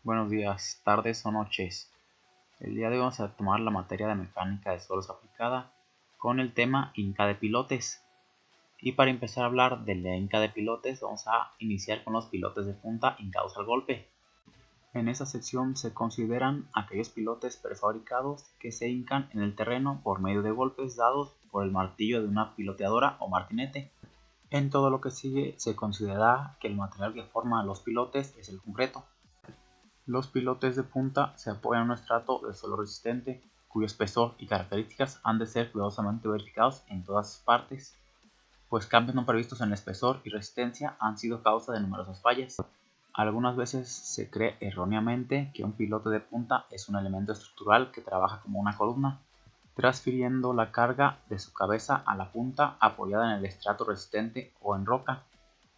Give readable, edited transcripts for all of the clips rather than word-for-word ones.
Buenos días, tardes o noches. El día de hoy vamos a tomar la materia de mecánica de suelos aplicada con el tema Inca de pilotes. Y para empezar a hablar de la Inca de pilotes, vamos a iniciar con los pilotes de punta hincados al golpe. En esta sección se consideran aquellos pilotes prefabricados que se hincan en el terreno por medio de golpes dados por el martillo de una piloteadora o martinete. En todo lo que sigue se considera que el material que forma los pilotes es el concreto. Los pilotes de punta se apoyan en un estrato de suelo resistente, cuyo espesor y características han de ser cuidadosamente verificados en todas sus partes, pues cambios no previstos en el espesor y resistencia han sido causa de numerosas fallas. Algunas veces se cree erróneamente que un pilote de punta es un elemento estructural que trabaja como una columna, transfiriendo la carga de su cabeza a la punta apoyada en el estrato resistente o en roca.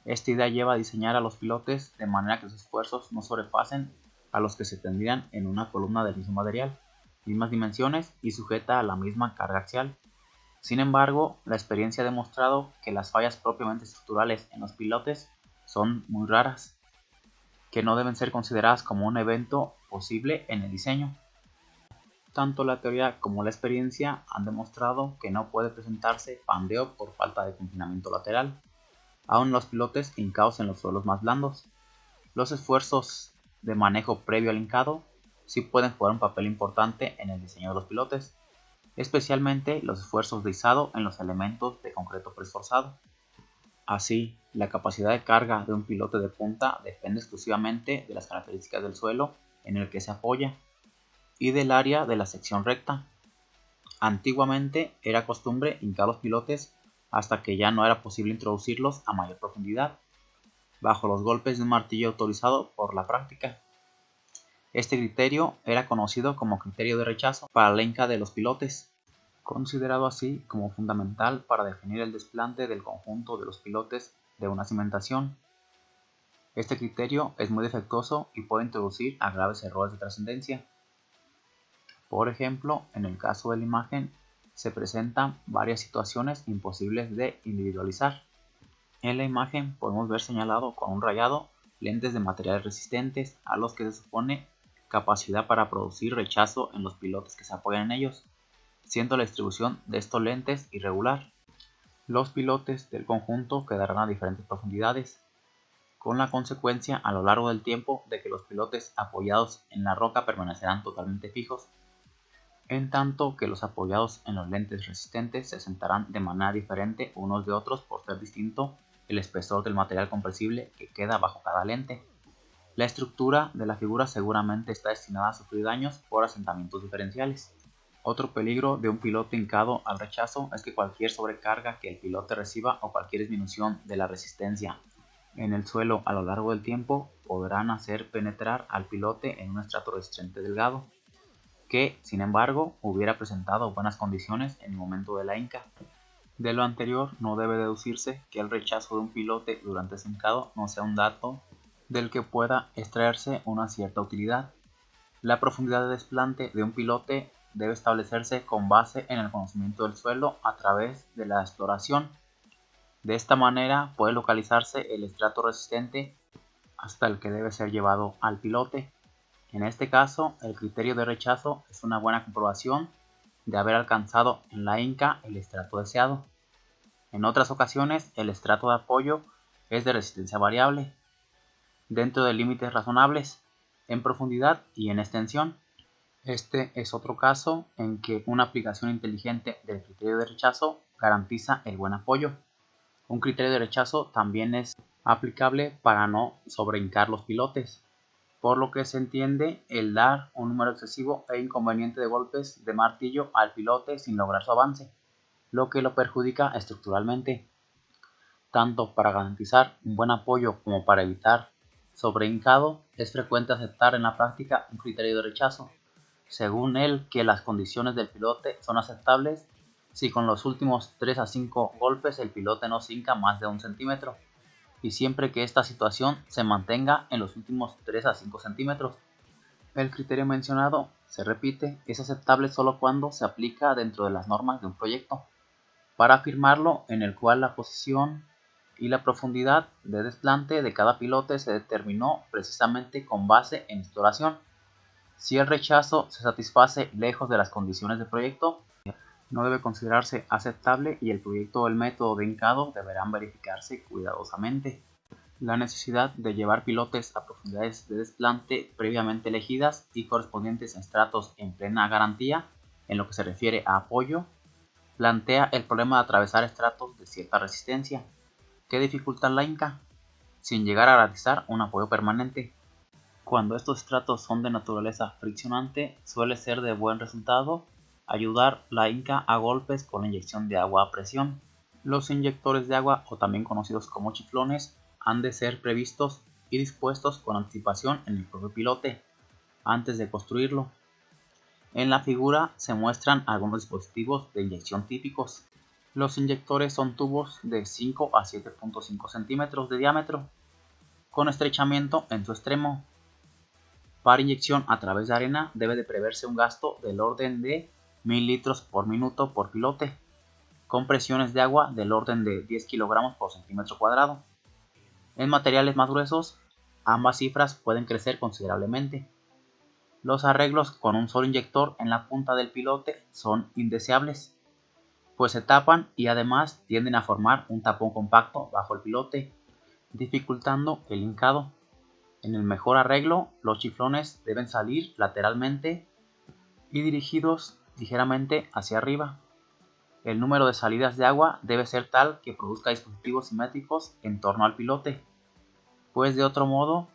Esta idea lleva a diseñar a los pilotes de manera que sus esfuerzos no sobrepasen a los que se tendrían en una columna del mismo material, mismas dimensiones y sujeta a la misma carga axial. Sin embargo, la experiencia ha demostrado que las fallas propiamente estructurales en los pilotes son muy raras, que no deben ser consideradas como un evento posible en el diseño. Tanto la teoría como la experiencia han demostrado que no puede presentarse pandeo por falta de confinamiento lateral, aun los pilotes hincados en los suelos más blandos. Los esfuerzos de manejo previo al hincado sí pueden jugar un papel importante en el diseño de los pilotes, especialmente los esfuerzos de izado en los elementos de concreto preesforzado. Así, la capacidad de carga de un pilote de punta depende exclusivamente de las características del suelo en el que se apoya y del área de la sección recta. Antiguamente era costumbre hincar los pilotes hasta que ya no era posible introducirlos a mayor profundidad, bajo los golpes de un martillo autorizado por la práctica. Este criterio era conocido como criterio de rechazo para la hinca de los pilotes, considerado así como fundamental para definir el desplante del conjunto de los pilotes de una cimentación. Este criterio es muy defectuoso y puede introducir a graves errores de trascendencia. Por ejemplo, en el caso de la imagen se presentan varias situaciones imposibles de individualizar. En la imagen podemos ver señalado con un rayado lentes de materiales resistentes a los que se supone capacidad para producir rechazo en los pilotes que se apoyan en ellos, siendo la distribución de estos lentes irregular. Los pilotes del conjunto quedarán a diferentes profundidades, con la consecuencia a lo largo del tiempo de que los pilotes apoyados en la roca permanecerán totalmente fijos, en tanto que los apoyados en los lentes resistentes se sentarán de manera diferente unos de otros por ser distinto el espesor del material compresible que queda bajo cada lente. La estructura de la figura seguramente está destinada a sufrir daños por asentamientos diferenciales. Otro peligro de un pilote hincado al rechazo es que cualquier sobrecarga que el pilote reciba o cualquier disminución de la resistencia en el suelo a lo largo del tiempo podrán hacer penetrar al pilote en un estrato resistente delgado, que, sin embargo, hubiera presentado buenas condiciones en el momento de la hinca. De lo anterior no debe deducirse que el rechazo de un pilote durante ese hincado no sea un dato del que pueda extraerse una cierta utilidad. La profundidad de desplante de un pilote debe establecerse con base en el conocimiento del suelo a través de la exploración. De esta manera puede localizarse el estrato resistente hasta el que debe ser llevado al pilote. En este caso, el criterio de rechazo es una buena comprobación de haber alcanzado en la hinca el estrato deseado. En otras ocasiones, el estrato de apoyo es de resistencia variable, dentro de límites razonables, en profundidad y en extensión. Este es otro caso en que una aplicación inteligente del criterio de rechazo garantiza el buen apoyo. Un criterio de rechazo también es aplicable para no sobrehincar los pilotes, por lo que se entiende el dar un número excesivo e inconveniente de golpes de martillo al pilote sin lograr su avance, lo que lo perjudica estructuralmente. Tanto para garantizar un buen apoyo como para evitar sobrehincado, es frecuente aceptar en la práctica un criterio de rechazo, según el que las condiciones del pilote son aceptables si con los últimos 3 a 5 golpes el pilote no se hinca más de 1 centímetro, y siempre que esta situación se mantenga en los últimos 3 a 5 centímetros. El criterio mencionado, se repite, es aceptable solo cuando se aplica dentro de las normas de un proyecto. Para afirmarlo, en el cual la posición y la profundidad de desplante de cada pilote se determinó precisamente con base en exploración. Si el rechazo se satisface lejos de las condiciones de proyecto, no debe considerarse aceptable y el proyecto o el método de hincado deberán verificarse cuidadosamente. La necesidad de llevar pilotes a profundidades de desplante previamente elegidas y correspondientes a estratos en plena garantía, en lo que se refiere a apoyo, plantea el problema de atravesar estratos de cierta resistencia, que dificultan la hinca, sin llegar a garantizar un apoyo permanente. Cuando estos estratos son de naturaleza friccionante, suele ser de buen resultado ayudar la hinca a golpes con la inyección de agua a presión. Los inyectores de agua, o también conocidos como chiflones, han de ser previstos y dispuestos con anticipación en el propio pilote, antes de construirlo. En la figura se muestran algunos dispositivos de inyección típicos. Los inyectores son tubos de 5 a 7.5 centímetros de diámetro, con estrechamiento en su extremo. Para inyección a través de arena debe de preverse un gasto del orden de 1000 litros por minuto por pilote, con presiones de agua del orden de 10 kilogramos por centímetro cuadrado. En materiales más gruesos, ambas cifras pueden crecer considerablemente. Los arreglos con un solo inyector en la punta del pilote son indeseables, pues se tapan y además tienden a formar un tapón compacto bajo el pilote, dificultando el hincado. En el mejor arreglo, los chiflones deben salir lateralmente y dirigidos ligeramente hacia arriba. El número de salidas de agua debe ser tal que produzca dispositivos simétricos en torno al pilote, pues de otro modo,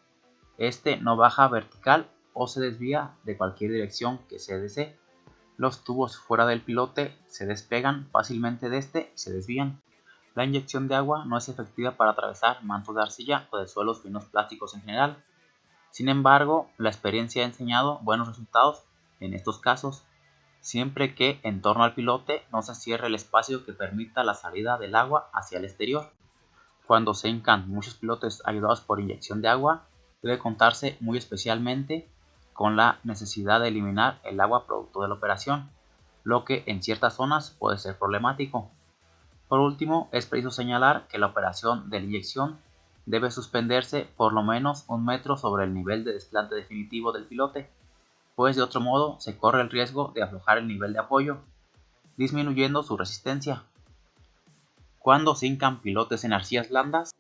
este no baja vertical o se desvía de cualquier dirección que se desee. Los tubos fuera del pilote se despegan fácilmente de este y se desvían. La inyección de agua no es efectiva para atravesar mantos de arcilla o de suelos finos plásticos en general. Sin embargo, la experiencia ha enseñado buenos resultados en estos casos, siempre que en torno al pilote no se cierre el espacio que permita la salida del agua hacia el exterior. Cuando se hincan muchos pilotes ayudados por inyección de agua, debe contarse muy especialmente con la necesidad de eliminar el agua producto de la operación, lo que en ciertas zonas puede ser problemático. Por último, es preciso señalar que la operación de la inyección debe suspenderse por lo menos 1 metro sobre el nivel de desplante definitivo del pilote, pues de otro modo se corre el riesgo de aflojar el nivel de apoyo, disminuyendo su resistencia. Cuando se hincan pilotes en arcillas blandas,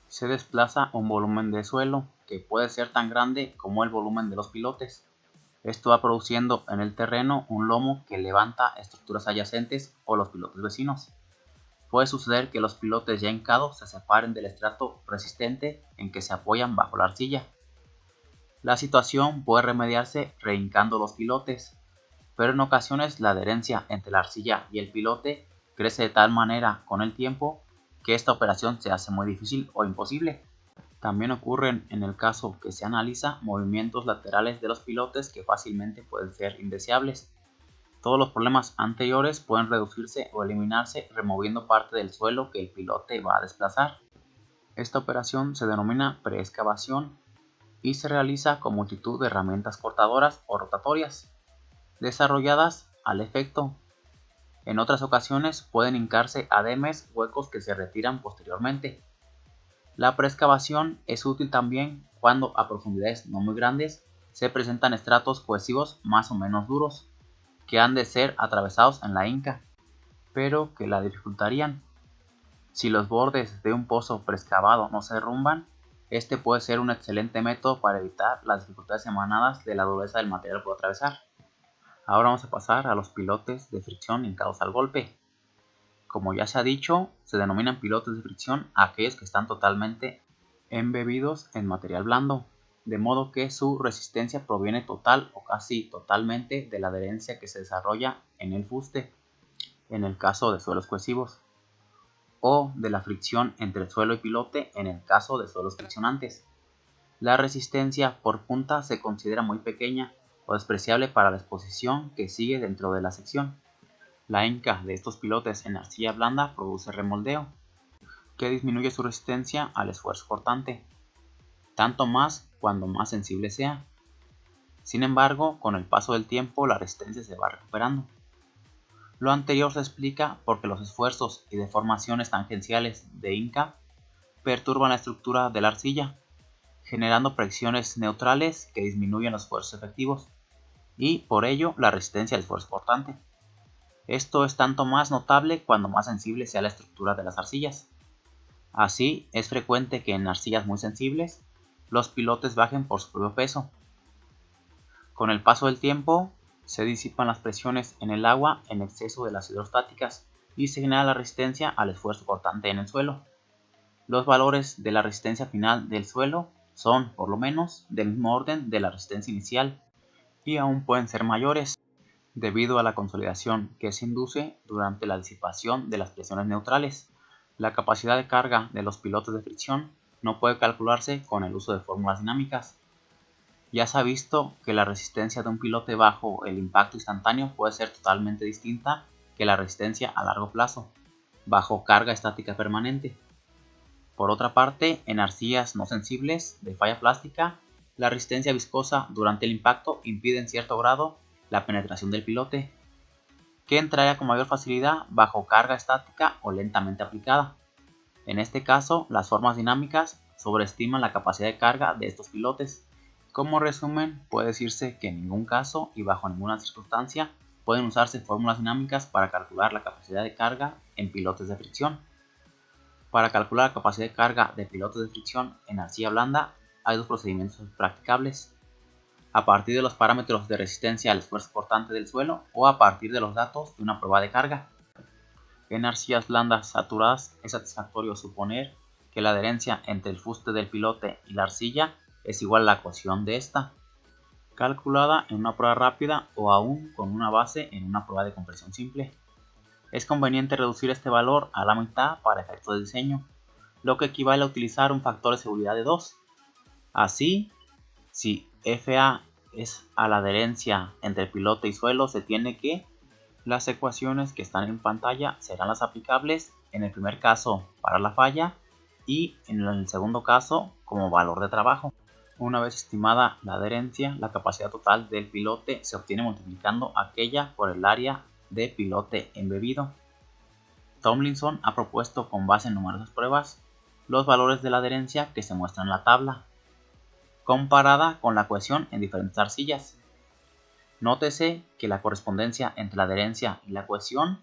se desplaza un volumen de suelo que puede ser tan grande como el volumen de los pilotes. Esto va produciendo en el terreno un lomo que levanta estructuras adyacentes o los pilotes vecinos. Puede suceder que los pilotes ya hincados se separen del estrato resistente en que se apoyan bajo la arcilla. La situación puede remediarse rehincando los pilotes, pero en ocasiones la adherencia entre la arcilla y el pilote crece de tal manera con el tiempo que esta operación se hace muy difícil o imposible. También ocurren, en el caso que se analiza, movimientos laterales de los pilotes que fácilmente pueden ser indeseables. Todos los problemas anteriores pueden reducirse o eliminarse removiendo parte del suelo que el pilote va a desplazar. Esta operación se denomina preexcavación y se realiza con multitud de herramientas cortadoras o rotatorias, desarrolladas al efecto. En otras ocasiones pueden hincarse ademes huecos que se retiran posteriormente. La preexcavación es útil también cuando a profundidades no muy grandes se presentan estratos cohesivos más o menos duros, que han de ser atravesados en la hinca, pero que la dificultarían. Si los bordes de un pozo preexcavado no se derrumban, este puede ser un excelente método para evitar las dificultades emanadas de la dureza del material por atravesar. Ahora vamos a pasar a los pilotes de fricción hincados al golpe. Como ya se ha dicho, se denominan pilotes de fricción a aquellos que están totalmente embebidos en material blando, de modo que su resistencia proviene total o casi totalmente de la adherencia que se desarrolla en el fuste, en el caso de suelos cohesivos, o de la fricción entre el suelo y pilote en el caso de suelos friccionantes. La resistencia por punta se considera muy pequeña o despreciable para la exposición que sigue dentro de la sección. La hinca de estos pilotes en arcilla blanda produce remoldeo, que disminuye su resistencia al esfuerzo cortante, tanto más cuando más sensible sea. Sin embargo, con el paso del tiempo la resistencia se va recuperando. Lo anterior se explica porque los esfuerzos y deformaciones tangenciales de hinca perturban la estructura de la arcilla, generando presiones neutrales que disminuyen los esfuerzos efectivos y, por ello, la resistencia al esfuerzo cortante. Esto es tanto más notable cuando más sensible sea la estructura de las arcillas. Así, es frecuente que en arcillas muy sensibles, los pilotes bajen por su propio peso. Con el paso del tiempo, se disipan las presiones en el agua en exceso de las hidrostáticas y se genera la resistencia al esfuerzo cortante en el suelo. Los valores de la resistencia final del suelo son, por lo menos, del mismo orden de la resistencia inicial y aún pueden ser mayores, debido a la consolidación que se induce durante la disipación de las presiones neutrales. La capacidad de carga de los pilotes de fricción no puede calcularse con el uso de fórmulas dinámicas. Ya se ha visto que la resistencia de un pilote bajo el impacto instantáneo puede ser totalmente distinta que la resistencia a largo plazo, bajo carga estática permanente. Por otra parte, en arcillas no sensibles de falla plástica, la resistencia viscosa durante el impacto impide en cierto grado la penetración del pilote, que entraría con mayor facilidad bajo carga estática o lentamente aplicada. En este caso, las formas dinámicas sobreestiman la capacidad de carga de estos pilotes. Como resumen, puede decirse que en ningún caso y bajo ninguna circunstancia pueden usarse fórmulas dinámicas para calcular la capacidad de carga en pilotes de fricción. Para calcular la capacidad de carga de pilotes de fricción en arcilla blanda hay dos procedimientos practicables: a partir de los parámetros de resistencia al esfuerzo cortante del suelo o a partir de los datos de una prueba de carga. En arcillas blandas saturadas es satisfactorio suponer que la adherencia entre el fuste del pilote y la arcilla es igual a la ecuación de esta, calculada en una prueba rápida o aún con una base en una prueba de compresión simple. Es conveniente reducir este valor a la mitad para efectos de diseño, lo que equivale a utilizar un factor de seguridad de 2. Así, si FA es a la adherencia entre pilote y suelo, se tiene que las ecuaciones que están en pantalla serán las aplicables en el primer caso para la falla y en el segundo caso como valor de trabajo. Una vez estimada la adherencia, la capacidad total del pilote se obtiene multiplicando aquella por el área de pilote embebido. Tomlinson ha propuesto con base en numerosas pruebas los valores de la adherencia que se muestran en la tabla, comparada con la cohesión en diferentes arcillas. Nótese que la correspondencia entre la adherencia y la cohesión,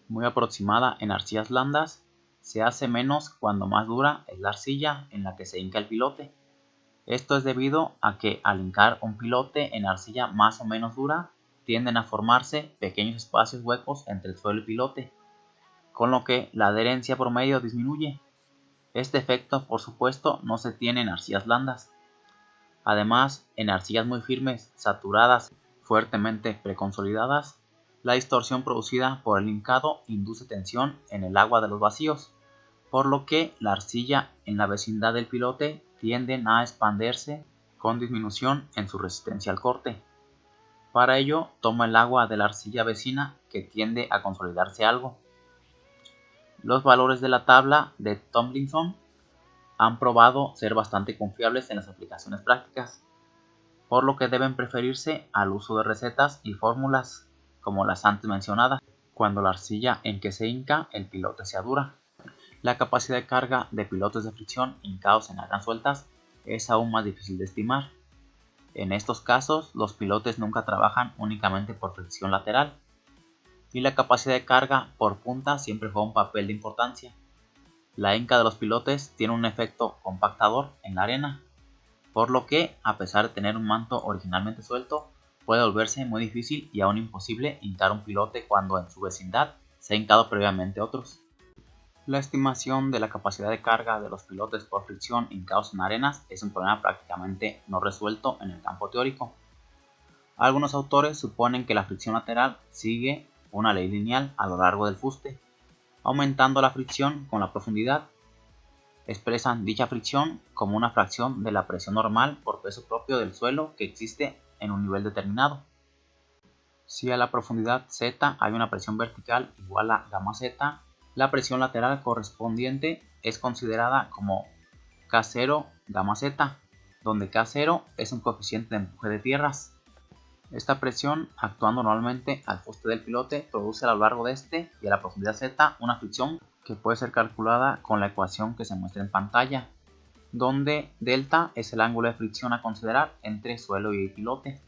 muy aproximada en arcillas blandas, se hace menos cuando más dura es la arcilla en la que se hinca el pilote. Esto es debido a que al hincar un pilote en arcilla más o menos dura, tienden a formarse pequeños espacios huecos entre el suelo y el pilote, con lo que la adherencia promedio disminuye. Este efecto, por supuesto, no se tiene en arcillas blandas. Además, en arcillas muy firmes, saturadas, fuertemente preconsolidadas, la distorsión producida por el hincado induce tensión en el agua de los vacíos, por lo que la arcilla en la vecindad del pilote tienden a expandirse con disminución en su resistencia al corte. Para ello, toma el agua de la arcilla vecina que tiende a consolidarse algo. Los valores de la tabla de Tomlinson han probado ser bastante confiables en las aplicaciones prácticas, por lo que deben preferirse al uso de recetas y fórmulas como las antes mencionadas, cuando la arcilla en que se hinca el pilote sea dura. La capacidad de carga de pilotes de fricción hincados en alas sueltas es aún más difícil de estimar. En estos casos, los pilotes nunca trabajan únicamente por fricción lateral, y la capacidad de carga por punta siempre juega un papel de importancia. La hinca de los pilotes tiene un efecto compactador en la arena, por lo que, a pesar de tener un manto originalmente suelto, puede volverse muy difícil y aún imposible hincar un pilote cuando en su vecindad se ha hincado previamente otros. La estimación de la capacidad de carga de los pilotes por fricción hincados en arenas es un problema prácticamente no resuelto en el campo teórico. Algunos autores suponen que la fricción lateral sigue una ley lineal a lo largo del fuste, aumentando la fricción con la profundidad. Expresan dicha fricción como una fracción de la presión normal por peso propio del suelo que existe en un nivel determinado. Si a la profundidad z hay una presión vertical igual a gamma z, la presión lateral correspondiente es considerada como K0 gamma z, donde K0 es un coeficiente de empuje de tierras. Esta presión, actuando normalmente al fuste del pilote, produce a lo largo de este y a la profundidad z una fricción que puede ser calculada con la ecuación que se muestra en pantalla, donde delta es el ángulo de fricción a considerar entre suelo y pilote.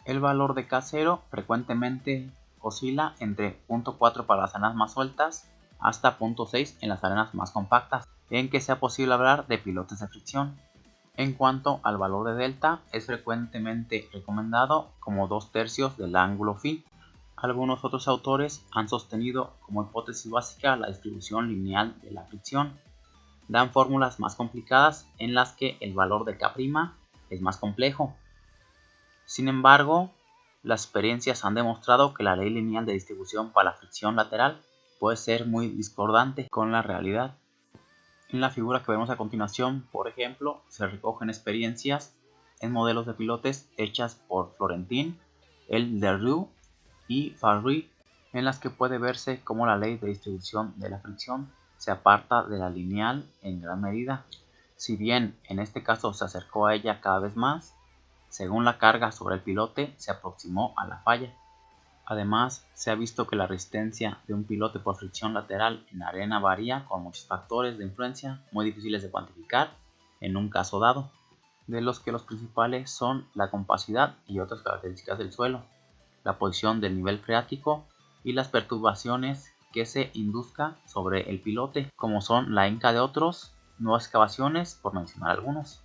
El valor de K0 frecuentemente oscila entre 0.4 para las arenas más sueltas hasta 0.6 en las arenas más compactas, en que sea posible hablar de pilotes de fricción. En cuanto al valor de delta, es frecuentemente recomendado como 2/3 del ángulo phi. Algunos otros autores han sostenido como hipótesis básica la distribución lineal de la fricción. Dan fórmulas más complicadas en las que el valor de K' es más complejo. Sin embargo, las experiencias han demostrado que la ley lineal de distribución para la fricción lateral puede ser muy discordante con la realidad. En la figura que vemos a continuación, por ejemplo, se recogen experiencias en modelos de pilotes hechas por Florentin, Leroux y Farré, en las que puede verse cómo la ley de distribución de la fricción se aparta de la lineal en gran medida. Si bien en este caso se acercó a ella cada vez más, según la carga sobre el pilote se aproximó a la falla. Además, se ha visto que la resistencia de un pilote por fricción lateral en arena varía con muchos factores de influencia muy difíciles de cuantificar en un caso dado, de los que los principales son la compacidad y otras características del suelo, la posición del nivel freático y las perturbaciones que se induzca sobre el pilote, como son la hinca de otros, nuevas excavaciones, por mencionar algunos.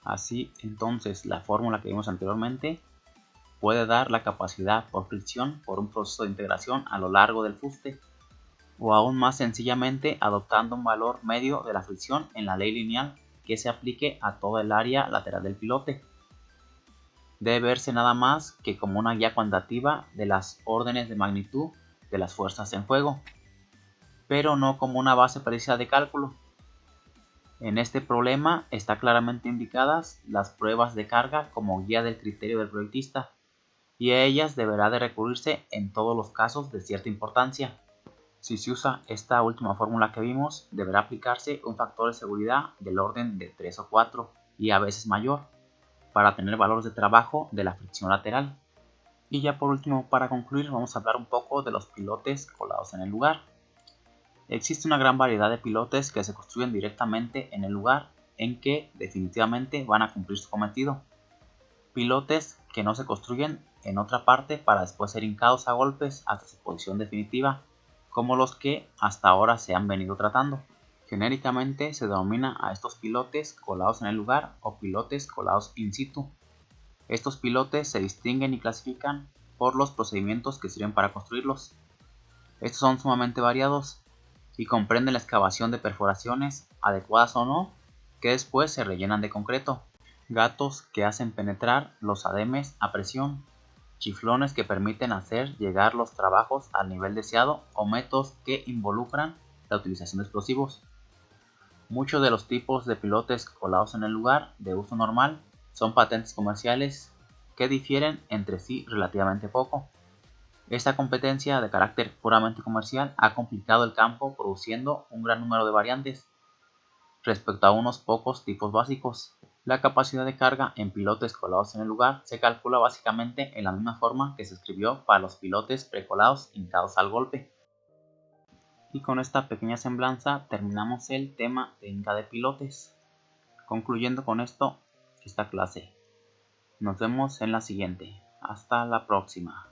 Así, entonces, la fórmula que vimos anteriormente puede dar la capacidad por fricción por un proceso de integración a lo largo del fuste, o aún más sencillamente adoptando un valor medio de la fricción en la ley lineal que se aplique a toda el área lateral del pilote. Debe verse nada más que como una guía cuantitativa de las órdenes de magnitud de las fuerzas en juego, pero no como una base precisa de cálculo. En este problema están claramente indicadas las pruebas de carga como guía del criterio del proyectista, y a ellas deberá de recurrirse en todos los casos de cierta importancia. Si se usa esta última fórmula que vimos, deberá aplicarse un factor de seguridad del orden de 3 o 4 y a veces mayor, para tener valores de trabajo de la fricción lateral. Y ya por último, para concluir, vamos a hablar un poco de los pilotes colados en el lugar. Existe una gran variedad de pilotes que se construyen directamente en el lugar en que definitivamente van a cumplir su cometido. Pilotes que no se construyen en otra parte para después ser hincados a golpes hasta su posición definitiva, como los que hasta ahora se han venido tratando. Genéricamente se denomina a estos pilotes colados en el lugar o pilotes colados in situ. Estos pilotes se distinguen y clasifican por los procedimientos que sirven para construirlos. Estos son sumamente variados y comprenden la excavación de perforaciones, adecuadas o no, que después se rellenan de concreto, gatos que hacen penetrar los ademes a presión, chiflones que permiten hacer llegar los trabajos al nivel deseado o métodos que involucran la utilización de explosivos. Muchos de los tipos de pilotes colados en el lugar de uso normal son patentes comerciales que difieren entre sí relativamente poco. Esta competencia de carácter puramente comercial ha complicado el campo produciendo un gran número de variantes respecto a unos pocos tipos básicos. La capacidad de carga en pilotes colados en el lugar se calcula básicamente en la misma forma que se escribió para los pilotes precolados hincados al golpe. Y con esta pequeña semblanza terminamos el tema de hinca de pilotes. Concluyendo con esto esta clase. Nos vemos en la siguiente. Hasta la próxima.